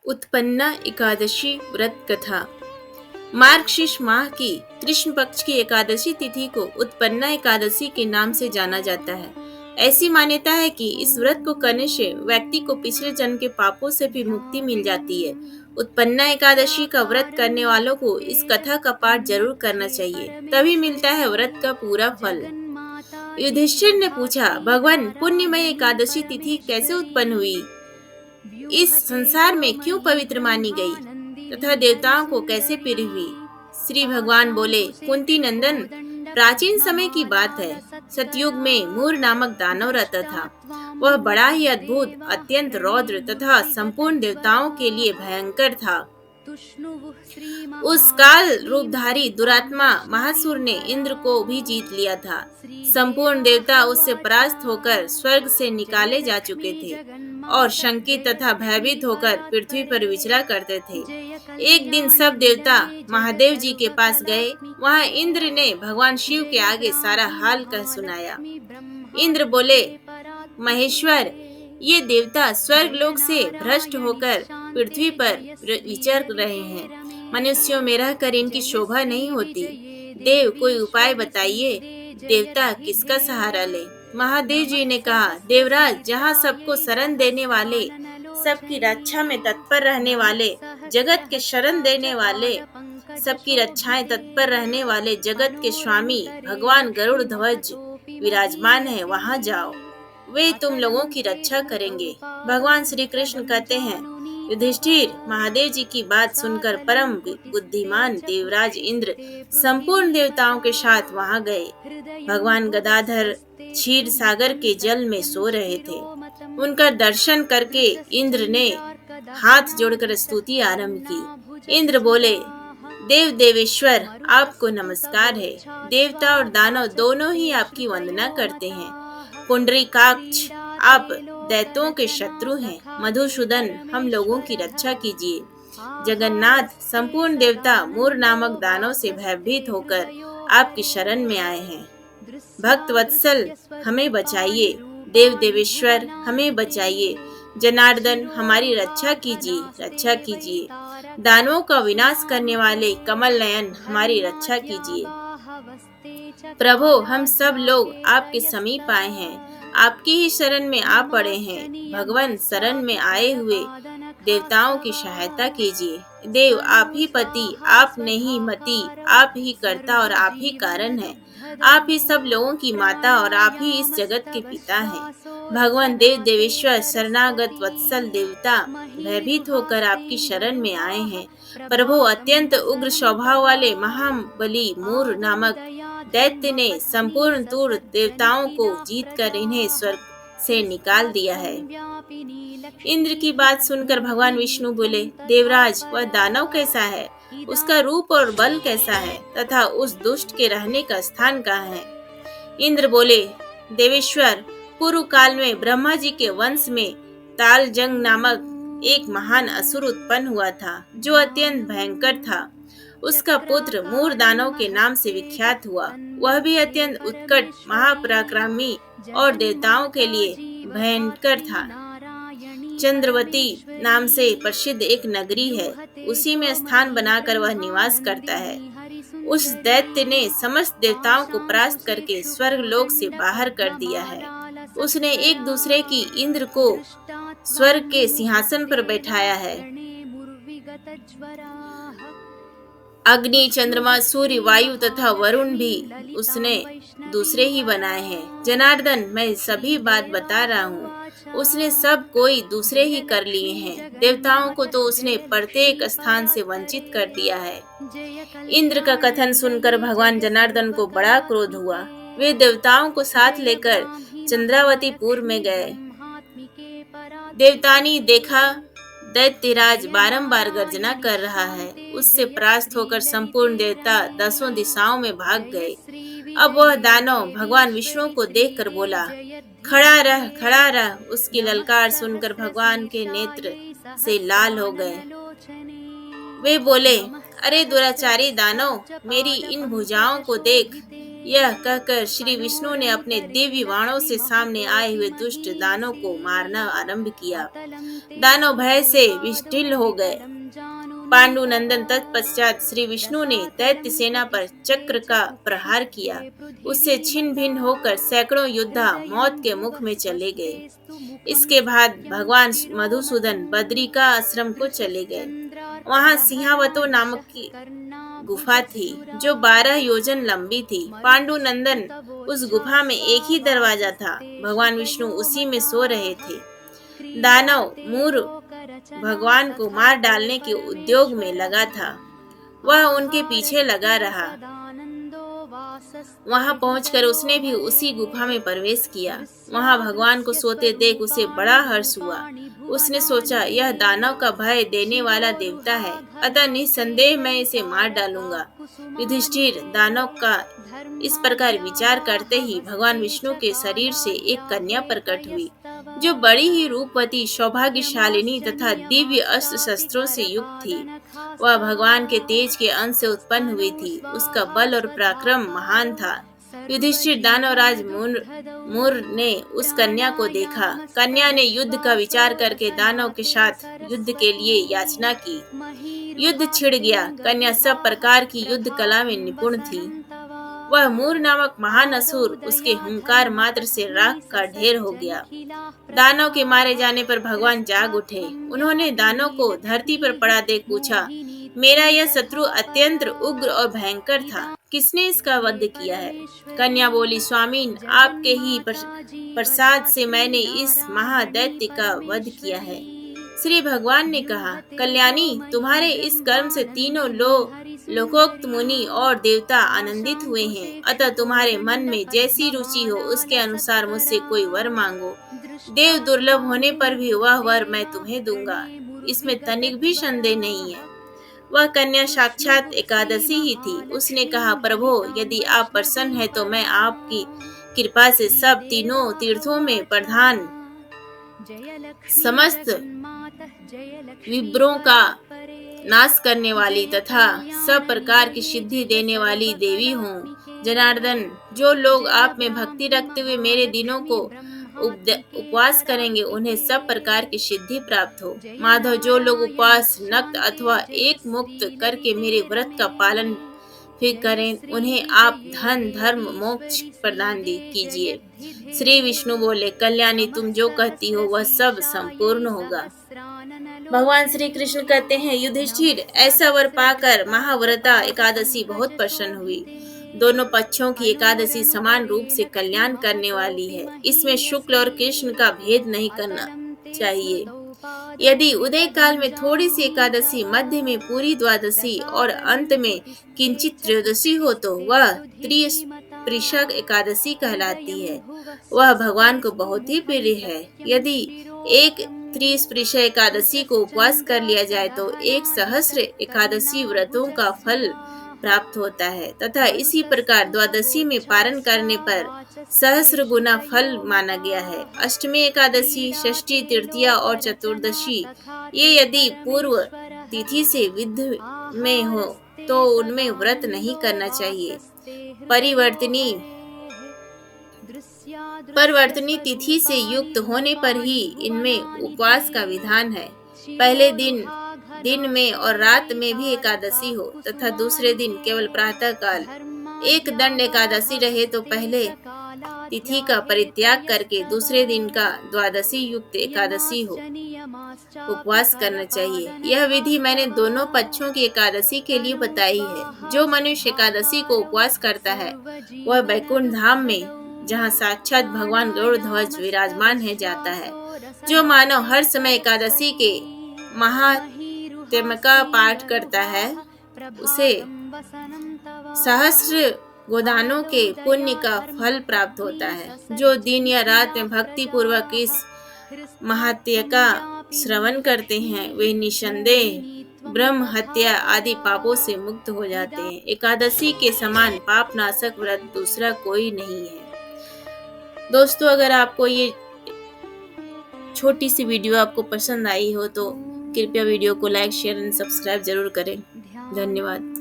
उत्पन्ना एकादशी व्रत कथा। मार्गशीर्ष माह की कृष्ण पक्ष की एकादशी तिथि को उत्पन्ना एकादशी के नाम से जाना जाता है। ऐसी मान्यता है कि इस व्रत को करने से व्यक्ति को पिछले जन्म के पापों से भी मुक्ति मिल जाती है। उत्पन्ना एकादशी का व्रत करने वालों को इस कथा का पाठ जरूर करना चाहिए, तभी मिलता है व्रत का पूरा फल। युधिष्ठिर ने पूछा, भगवान, पुण्यमय एकादशी तिथि कैसे उत्पन्न हुई? इस संसार में क्यों पवित्र मानी गई तथा देवताओं को कैसे प्रिय हुई? श्री भगवान बोले, कुंती नंदन, प्राचीन समय की बात है। सतयुग में मूर नामक दानव रहता था। वह बड़ा ही अद्भुत, अत्यंत रौद्र तथा संपूर्ण देवताओं के लिए भयंकर था। उस काल रूपधारी दुरात्मा महासुर ने इंद्र को भी जीत लिया था। संपूर्ण देवता उससे परास्त होकर स्वर्ग से निकाले जा चुके थे और शंकित तथा भयभीत होकर पृथ्वी पर विचरा करते थे। एक दिन सब देवता महादेव जी के पास गए। वहां इंद्र ने भगवान शिव के आगे सारा हाल कह सुनाया। इंद्र बोले, महेश्वर, ये देवता स्वर्ग लोक से भ्रष्ट होकर पृथ्वी पर विचर रहे हैं। मनुष्यों में रहकर इनकी शोभा नहीं होती। देव, कोई उपाय बताइए। देवता किसका सहारा ले? महादेव जी ने कहा, देवराज, जहाँ सबको शरण देने वाले, सबकी रक्षा में तत्पर रहने वाले, जगत के शरण देने वाले, सबकी रक्षाएं तत्पर रहने वाले जगत के स्वामी भगवान गरुड़ ध्वज विराजमान है, वहाँ जाओ। वे तुम लोगों की रक्षा करेंगे। भगवान श्री कृष्ण कहते हैं, युधिष्ठिर, महादेव जी की बात सुनकर परम बुद्धिमान देवराज इंद्र संपूर्ण देवताओं के साथ वहां गए। भगवान गदाधर क्षीर सागर के जल में सो रहे थे। उनका दर्शन करके इंद्र ने हाथ जोड़कर स्तुति आरंभ की। इंद्र बोले, देव देवेश्वर, आपको नमस्कार है। देवता और दानव दोनों ही आपकी वंदना करते हैं। पुंडरीकाक्ष, आप दैत्यों के शत्रु हैं। मधुसूदन, हम लोगों की रक्षा कीजिए। जगन्नाथ, संपूर्ण देवता मूर नामक दानव से भयभीत होकर आपकी शरण में आए हैं। भक्त वत्सल, हमें बचाइए। देव देवेश्वर, हमें बचाइए। जनार्दन, हमारी रक्षा कीजिए, रक्षा कीजिए। दानवों का विनाश करने वाले कमल नयन, हमारी रक्षा कीजिए। प्रभु, हम सब लोग आपके समीप आए हैं, आपकी ही शरण में आ पड़े हैं। भगवान, शरण में आए हुए देवताओं की सहायता कीजिए। देव, आप ही पति, आप नहीं मति, आप ही कर्ता और आप ही कारण हैं। आप ही सब लोगों की माता और आप ही इस जगत के पिता हैं। भगवान देव देवेश्वर, शरणागत वत्सल देवता भयभीत होकर आपकी शरण में आए हैं। प्रभु, अत्यंत उग्र स्वभाव वाले महाबली मूर नामक दैत्य ने संपूर्ण दूर देवताओं को जीतकर इन्हें स्वर्ग से निकाल दिया है। इंद्र की बात सुनकर भगवान विष्णु बोले, देवराज, वह दानव कैसा है? उसका रूप और बल कैसा है तथा उस दुष्ट के रहने का स्थान कहाँ है? इंद्र बोले, देवेश्वर, पूर्व काल में ब्रह्मा जी के वंश में तालजंग नामक एक महान असुर उत्पन्न हुआ था, जो अत्यंत भयंकर था। उसका पुत्र मूर दानव के नाम से विख्यात हुआ। वह भी अत्यंत उत्कट, महापराक्रमी और देवताओं के लिए भयंकर था। चंद्रवती नाम से प्रसिद्ध एक नगरी है, उसी में स्थान बनाकर वह निवास करता है। उस दैत्य ने समस्त देवताओं को परास्त करके स्वर्ग लोक से बाहर कर दिया है। उसने एक दूसरे की इंद्र को स्वर्ग के सिंहासन पर बैठाया है। अग्नि, चंद्रमा, सूर्य, वायु तथा वरुण भी उसने दूसरे ही बनाए हैं। जनार्दन, मैं सभी बात बता रहा हूँ। उसने सब कोई दूसरे ही कर लिए हैं। देवताओं को तो उसने प्रत्येक स्थान से वंचित कर दिया है। इंद्र का कथन सुनकर भगवान जनार्दन को बड़ा क्रोध हुआ। वे देवताओं को साथ लेकर चंद्रावतीपुर में गए। देवतानी देखा, दैत्यराज बारंबार गर्जना कर रहा है। उससे परास्त होकर संपूर्ण देवता दसों दिशाओं में भाग गए। अब वह दानव भगवान विष्णु को देखकर बोला, खड़ा रह, खड़ा रह। उसकी ललकार सुनकर भगवान के नेत्र से लाल हो गए। वे बोले, अरे दुराचारी दानव, मेरी इन भुजाओं को देख। यह कहकर श्री विष्णु ने अपने दिव्य बाणों से सामने आए हुए दुष्ट दानों को मारना आरंभ किया। दानव भय से विष्टिल हो गए। पांडु नंदन तत्पश्चात श्री विष्णु ने दैत्य सेना पर चक्र का प्रहार किया। उससे छिन्न भिन्न होकर सैकड़ों योद्धा मौत के मुख में चले गए। इसके बाद भगवान मधुसूदन बद्रिका आश्रम को चले गए। वहां सिंहावतो नामक की गुफा थी जो 12 योजन लंबी थी। पांडु नंदन उस गुफा में एक ही दरवाजा था। भगवान विष्णु उसी में सो रहे थे। दानव मूर भगवान को मार डालने के उद्योग में लगा था। वह उनके पीछे लगा रहा। वहां पहुंचकर उसने भी उसी गुफा में प्रवेश किया। वहां भगवान को सोते देख उसे बड़ा हर्ष हुआ। उसने सोचा, यह दानव का भय देने वाला देवता है, अतः निसंदेह मैं इसे मार डालूंगा। युधिष्ठिर दानव का इस प्रकार विचार करते ही भगवान विष्णु के शरीर से एक कन्या प्रकट हुई, जो बड़ी ही रूपवती, सौभाग्यशालिनी तथा दिव्य अस्त्र शस्त्रों से युक्त थी। वह भगवान के तेज के अंश से उत्पन्न हुई थी। उसका बल और पराक्रम महान था। युधिष्ठिर दानवराज मूर ने उस कन्या को देखा। कन्या ने युद्ध का विचार करके दानव के साथ युद्ध के लिए याचना की। युद्ध छिड़ गया। कन्या सब प्रकार की युद्ध कला में निपुण थी। वह मूर नामक महान असुर उसके हुंकार मात्र से राख का ढेर हो गया। दानव के मारे जाने पर भगवान जाग उठे। उन्होंने दानव को धरती पर पड़ा देख पूछा, मेरा यह शत्रु अत्यंत उग्र और भयंकर था, किसने इसका वध किया है? कन्या बोली, स्वामीन, आपके ही प्रसाद से मैंने इस महादैत्य का वध किया है। श्री भगवान ने कहा, कल्याणी, तुम्हारे इस कर्म से तीनों लोकोक्त मुनि और देवता आनंदित हुए हैं। अतः तुम्हारे मन में जैसी रुचि हो उसके अनुसार मुझसे कोई वर मांगो। देव दुर्लभ होने पर भी वह वर मैं तुम्हें दूंगा, इसमें तनिक भी संदेह नहीं है। वह कन्या साक्षात एकादशी ही थी। उसने कहा, प्रभो, यदि आप प्रसन्न हैं तो मैं आपकी कृपा से सब तीनों तीर्थों में प्रधान समस्त विप्रों का नाश करने वाली तथा सब प्रकार की सिद्धि देने वाली देवी हूँ। जनार्दन, जो लोग आप में भक्ति रखते हुए मेरे दिनों को उपवास करेंगे उन्हें सब प्रकार की सिद्धि प्राप्त हो। माधव, जो लोग उपवास नक्त अथवा एक मुक्त करके मेरे व्रत का पालन फिर करें उन्हें आप धन धर्म मोक्ष प्रदान कीजिए। श्री विष्णु बोले, कल्याणी, तुम जो कहती हो वह सब संपूर्ण होगा। भगवान श्री कृष्ण कहते हैं, युधिष्ठिर, ऐसा वर पाकर महाव्रता एकादशी बहुत प्रसन्न हुई। दोनों पक्षों की एकादशी समान रूप से कल्याण करने वाली है। इसमें शुक्ल और कृष्ण का भेद नहीं करना चाहिए। यदि उदय काल में थोड़ी सी एकादशी, मध्य में पूरी द्वादशी और अंत में किंचित त्रयोदशी हो तो वह त्रिस्पृशक एकादशी कहलाती है। वह भगवान को बहुत ही प्रिय है। यदि एक त्रिस्पृश एकादशी को उपवास कर लिया जाए तो 1 सहस्र एकादशी व्रतों का फल प्राप्त होता है तथा इसी प्रकार द्वादशी में पारण करने पर सहस्र गुना फल माना गया है। अष्टमी एकादशी, षष्ठी, तृतीया और चतुर्दशी ये यदि पूर्व तिथि से विधि में हो तो उनमें व्रत नहीं करना चाहिए। परिवर्तनी तिथि से युक्त होने पर ही इनमें उपवास का विधान है। पहले दिन में और रात में भी एकादशी हो तथा दूसरे दिन केवल प्रातः काल एक दंड एकादशी रहे तो पहले तिथि का परित्याग करके दूसरे दिन का द्वादशी युक्त एकादशी हो उपवास करना चाहिए। यह विधि मैंने दोनों पक्षों की एकादशी के लिए बताई है। जो मनुष्य एकादशी को उपवास करता है वह बैकुंठ धाम में, जहाँ साक्षात भगवान गरुड़ध्वज विराजमान है, जाता है। जो मानव हर समय एकादशी के महात्म्य का पाठ करता है उसे सहस्र गोदानों के पुण्य का फल प्राप्त होता है। जो दिन या रात में भक्ति पूर्वक इस महात्म्य का श्रवण करते हैं वे निसंदेह ब्रह्म हत्या आदि पापों से मुक्त हो जाते हैं। एकादशी के समान पाप नाशक व्रत दूसरा कोई नहीं है। दोस्तों, अगर आपको ये छोटी सी वीडियो आपको पसंद आई हो तो कृपया वीडियो को लाइक, शेयर एंड सब्सक्राइब जरूर करें। धन्यवाद।